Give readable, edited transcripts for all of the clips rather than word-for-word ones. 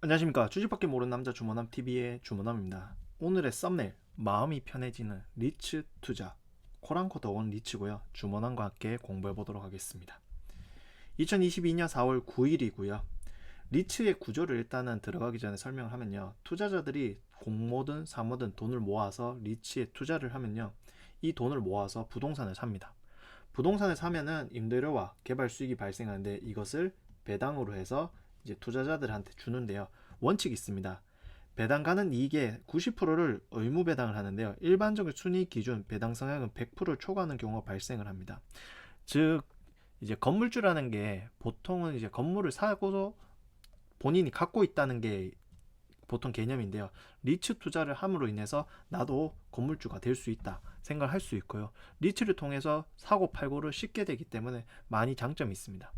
안녕하십니까. 주식밖에 모르는 남자 주머남TV의 주머남입니다. 오늘의 썸네일, 마음이 편해지는 리츠 투자, 코랑코 더원 리츠고요. 주머남과 함께 공부해 보도록 하겠습니다. 2022년 4월 9일이고요. 리츠의 구조를 일단은 들어가기 전에 설명을 하면요. 투자자들이 공모든 사모든 돈을 모아서 리츠에 투자를 하면요. 이 돈을 모아서 부동산을 삽니다. 부동산을 사면은 임대료와 개발 수익이 발생하는데 이것을 배당으로 해서 이제 투자자들한테 주는데요. 원칙이 있습니다. 배당가는 이익의 90%를 의무 배당을 하는데요. 일반적인 순이익 기준 배당 성향은 100%를 초과하는 경우가 발생을 합니다. 즉 이제 건물주라는 게 보통은 이제 건물을 사고서 본인이 갖고 있다는 게 보통 개념인데요. 리츠 투자를 함으로 인해서 나도 건물주가 될 수 있다 생각할 수 있고요. 리츠를 통해서 사고 팔고를 쉽게 되기 때문에 많이 장점이 있습니다.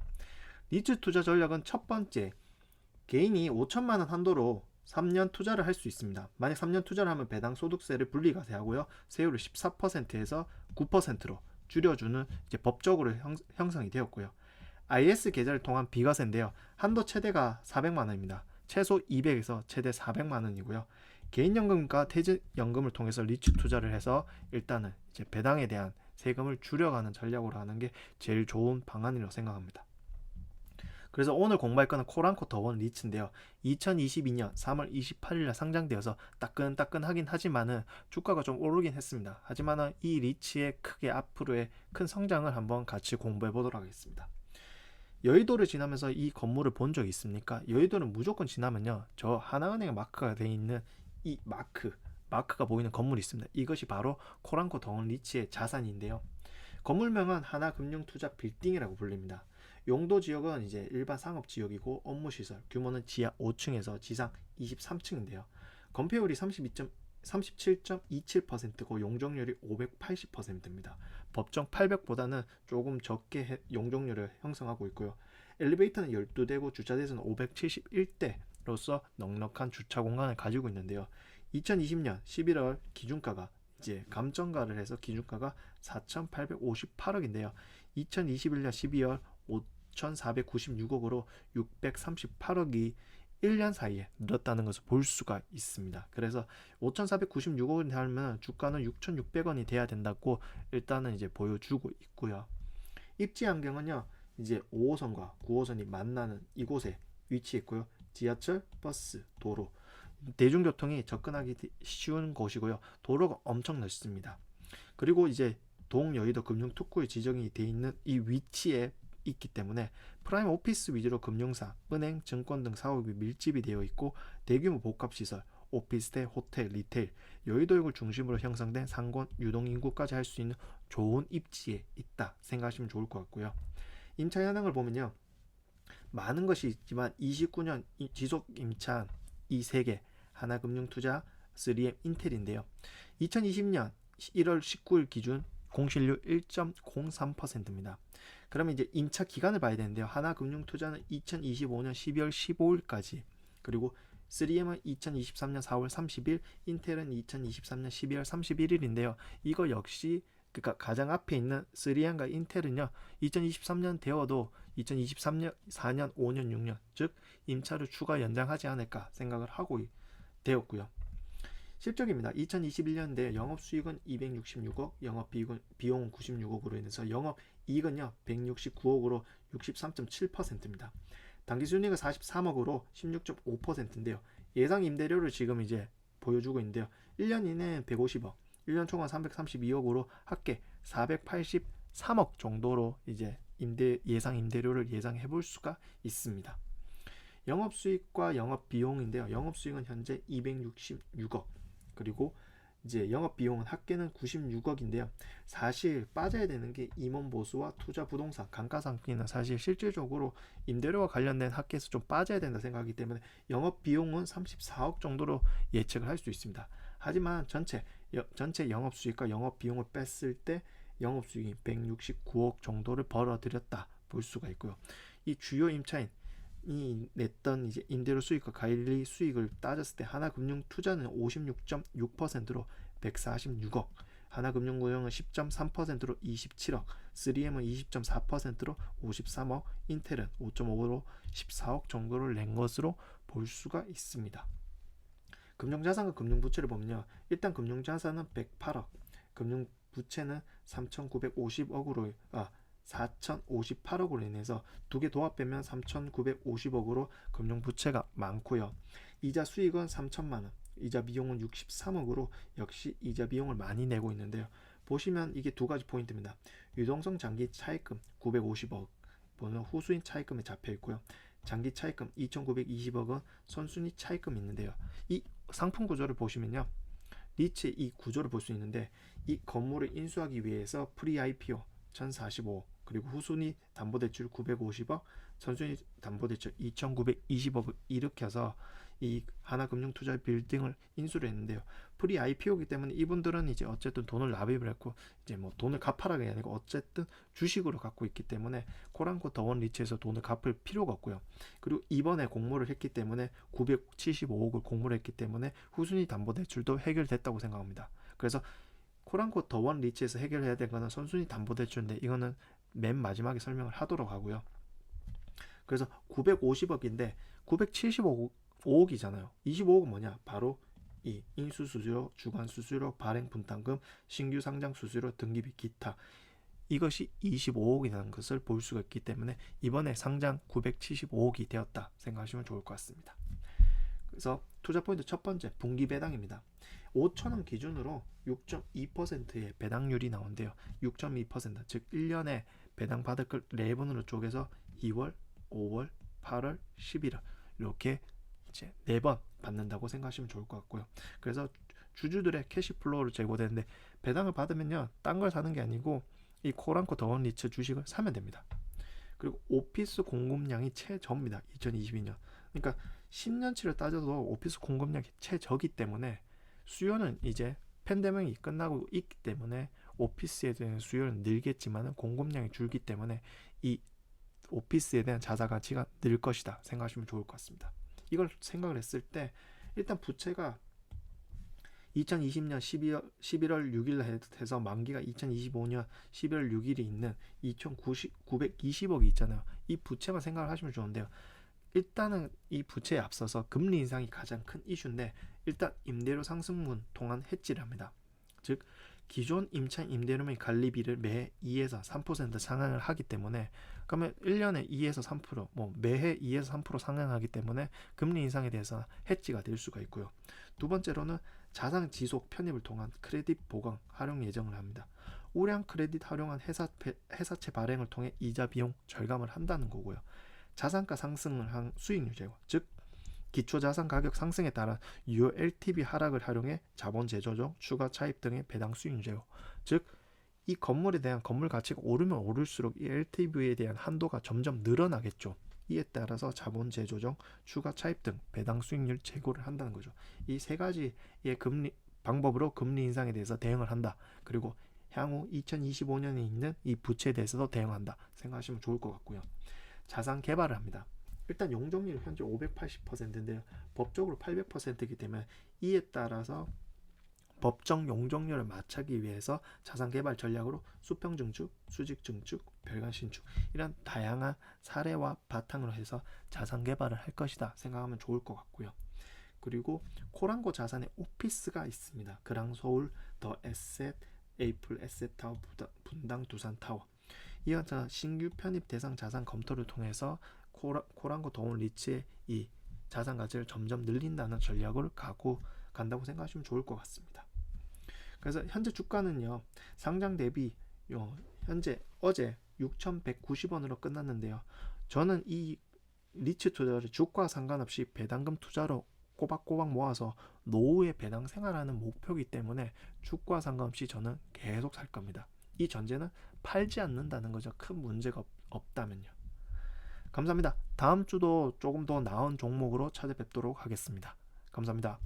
리츠 투자 전략은 첫 번째, 개인이 5천만 원 한도로 3년 투자를 할 수 있습니다. 만약 3년 투자를 하면 배당 소득세를 분리과세하고요. 세율을 14%에서 9%로 줄여주는 이제 법적으로 형성이 되었고요. IS 계좌를 통한 비과세인데요. 한도 최대가 400만 원입니다. 최소 200에서 최대 400만 원이고요. 개인연금과 퇴직연금을 통해서 리츠 투자를 해서 일단은 이제 배당에 대한 세금을 줄여가는 전략으로 하는 게 제일 좋은 방안이라고 생각합니다. 그래서 오늘 공부할 거는 코랑코 더원 리츠인데요. 2022년 3월 28일에 상장되어서 따끈따끈하긴 하지만은 주가가 좀 오르긴 했습니다. 하지만은 이 리츠의 크게 앞으로의 큰 성장을 한번 같이 공부해 보도록 하겠습니다. 여의도를 지나면서 이 건물을 본 적 있습니까? 여의도는 무조건 지나면요. 저 하나은행 마크가 되어 있는 이 마크가 보이는 건물이 있습니다. 이것이 바로 코랑코 더원 리츠의 자산인데요. 건물명은 하나금융투자 빌딩이라고 불립니다. 용도 지역은 이제 일반 상업 지역이고 업무 시설 규모는 지하 5층에서 지상 23층인데요. 건폐율이 37.27%고 용적률이 580%입니다. 법정 800보다는 조금 적게 용적률을 형성하고 있고요. 엘리베이터는 12대고 주차대수는 571대로서 넉넉한 주차 공간을 가지고 있는데요. 2020년 11월 기준가가 이제 감정가를 해서 기준가가 4,858억인데요. 2021년 12월 5,496억으로 638억이 1년 사이에 늘었다는 것을 볼 수가 있습니다. 그래서 5,496억이 되면 주가는 6,600원이 돼야 된다고 일단은 이제 보여주고 있고요. 입지 환경은요, 이제 5호선과 9호선이 만나는 이곳에 위치해 있고요. 지하철, 버스, 도로, 대중교통이 접근하기 쉬운 곳이고요. 도로가 엄청 넓습니다. 그리고 이제 동여의도 금융특구에 지정이 되어 있는 이 위치에 있기 때문에 프라임 오피스 위주로 금융사, 은행, 증권 등 사업이 밀집이 되어 있고 대규모 복합시설, 오피스텔, 호텔, 리테일, 여의도역을 중심으로 형성된 상권, 유동인구까지 할 수 있는 좋은 입지에 있다 생각하시면 좋을 것 같고요. 임차 현황을 보면요. 많은 것이 있지만 29년 지속 임차 이 3개, 하나금융투자, 3M 인텔인데요. 2020년 1월 19일 기준 공실률 1.03%입니다. 그러면 이제 임차 기간을 봐야 되는데요. 하나금융투자는 2025년 12월 15일까지, 그리고 3M은 2023년 4월 30일, 인텔은 2023년 12월 31일인데요. 이거 역시 그러니까 가장 앞에 있는 3M과 인텔은요. 2023년 되어도 2023년 4년 5년 6년 즉 임차를 추가 연장하지 않을까 생각을 하고 되었고요. 실적입니다. 2021년대 영업수익은 266억, 영업비용은 96억으로 인해서 영업이익은요 169억으로 63.7%입니다. 당기순이익은 43억으로 16.5%인데요. 예상 임대료를 지금 이제 보여주고 있는데요. 1년 이내는 150억, 1년 초과 332억으로 합계 483억 정도로 이제 예상 임대료를 예상해 볼 수가 있습니다. 영업수익과 영업비용인데요. 영업수익은 현재 266억, 그리고 이제 영업비용은 합계는 96억인데요. 사실 빠져야 되는 게 임원보수와 투자 부동산, 감가상각비는 사실 실질적으로 임대료와 관련된 합계에서 좀 빠져야 된다 생각하기 때문에 영업비용은 34억 정도로 예측을 할 수 있습니다. 하지만 전체 영업수익과 영업비용을 뺐을 때 영업수익이 169억 정도를 벌어들였다 볼 수가 있고요. 이 주요 임차인 이 냈던 이제 임대료 수익과 관리 수익을 따졌을 때 하나금융투자는 56.6%로 146억, 하나금융고용은 10.3%로 27억, 3M은 20.4%로 53억, 인텔은 5.5로 14억 정도를 낸 것으로 볼 수가 있습니다. 금융자산과 금융부채를 보면요. 일단 금융자산은 108억, 금융부채는 3,950억으로 4,058억으로 인해서 두 개 도합 빼면 3,950억으로 금융부채가 많고요. 이자 수익은 3천만 원, 이자 비용은 63억으로 역시 이자 비용을 많이 내고 있는데요. 보시면 이게 두 가지 포인트입니다. 유동성 장기 차입금 950억 보면 후수인 차입금에 잡혀 있고요. 장기 차입금 2,920억은 선순위 차입금이 있는데요. 이 상품 구조를 보시면요. 리츠의 이 구조를 볼 수 있는데 이 건물을 인수하기 위해서 프리 IPO 1,045억 그리고 후순위 담보대출 950억 선순위 담보대출 2,920억을 일으켜서 이 하나금융투자 빌딩을 인수를 했는데요. 프리 IPO이기 때문에 이분들은 이제 어쨌든 돈을 납입을 했고 이제 뭐 돈을 갚아라가 아니고 어쨌든 주식으로 갖고 있기 때문에 코란코 더원 리츠에서 돈을 갚을 필요가 없고요. 그리고 이번에 공모를 했기 때문에 975억을 공모를 했기 때문에 후순위 담보대출도 해결됐다고 생각합니다. 그래서 코란코 더원 리츠에서 해결해야 될 거는 선순위 담보대출인데 이거는 맨 마지막에 설명을 하도록 하고요. 그래서 950억인데 975억이잖아요. 25억은 뭐냐? 바로 이 인수수수료, 주관수수료, 발행분담금, 신규 상장 수수료, 등기비, 기타 이것이 25억이라는 것을 볼 수가 있기 때문에 이번에 상장 975억이 되었다 생각하시면 좋을 것 같습니다. 그래서 투자 포인트 첫 번째 분기 배당입니다. 5천원 기준으로 6.2%의 배당률이 나온대요. 6.2% 즉 1년에 배당 받을 걸 4번으로 쪼개서 2월, 5월, 8월, 11월 이렇게 이제 4번 받는다고 생각하시면 좋을 것 같고요. 그래서 주주들의 캐시플로우를 제고되는데 배당을 받으면요. 딴 걸 사는 게 아니고 이 코란코 더원 리츠 주식을 사면 됩니다. 그리고 오피스 공급량이 최저입니다. 2022년. 그러니까 10년치를 따져도 오피스 공급량이 최저기 때문에 수요는 이제 팬데믹이 끝나고 있기 때문에 오피스에 대한 수요는 늘겠지만 공급량이 줄기 때문에 이 오피스에 대한 자사 가치가 늘 것이다 생각하시면 좋을 것 같습니다. 이걸 생각을 했을 때 일단 부채가 2020년 11월 6일 해서 만기가 2025년 11월 6일이 있는 2,920억이 있잖아요. 이 부채만 생각을 하시면 좋은데요. 일단은 이 부채에 앞서서 금리 인상이 가장 큰 이슈인데 일단 임대료 상승분 동안 해지를 합니다. 즉 기존 임차인 임대료의 관리비를 매 2에서 3% 상향을 하기 때문에 그러면 1년에 2에서 3% 매해 2에서 3% 상향하기 때문에 금리 인상에 대해서 해지가 될 수가 있고요. 두 번째로는 자산 지속 편입을 통한 크레딧 보강 활용 예정을 합니다. 우량 크레딧 활용한 회사채 발행을 통해 이자 비용 절감을 한다는 거고요. 자산가 상승을 한 수익률 제고, 즉 기초자산 가격 상승에 따라 유효 LTV 하락을 활용해 자본 재조정, 추가 차입 등의 배당 수익률 제고, 즉 이 건물에 대한 건물 가치가 오르면 오를수록 이 LTV에 대한 한도가 점점 늘어나겠죠. 이에 따라서 자본 재조정, 추가 차입 등 배당 수익률 제고를 한다는 거죠. 이 세 가지의 금리 방법으로 금리 인상에 대해서 대응을 한다. 그리고 향후 2025년에 있는 이 부채에 대해서도 대응한다 생각하시면 좋을 것 같고요. 자산 개발을 합니다. 일단 용적률이 현재 580%인데요. 법적으로 800%이기 때문에 이에 따라서 법정 용적률을 맞추기 위해서 자산 개발 전략으로 수평 증축, 수직 증축, 별관 신축 이런 다양한 사례와 바탕으로 해서 자산 개발을 할 것이다 생각하면 좋을 것 같고요. 그리고 코란코 자산에 오피스가 있습니다. 그랑서울, 더 에셋, 에이플 에셋타워, 분당 두산타워. 이어서 신규 편입 대상 자산 검토를 통해서 코란코 더원 리츠의 이 자산 가치를 점점 늘린다는 전략을 갖고 간다고 생각하시면 좋을 것 같습니다. 그래서 현재 주가는요. 상장 대비 현재 어제 6,190원으로 끝났는데요. 저는 이 리츠 투자를 주가와 상관없이 배당금 투자로 꼬박꼬박 모아서 노후에 배당 생활하는 목표이기 때문에 주가와 상관없이 저는 계속 살 겁니다. 이 전제는 팔지 않는다는 거죠. 큰 문제가 없다면요. 감사합니다. 다음 주도 조금 더 나은 종목으로 찾아뵙도록 하겠습니다. 감사합니다.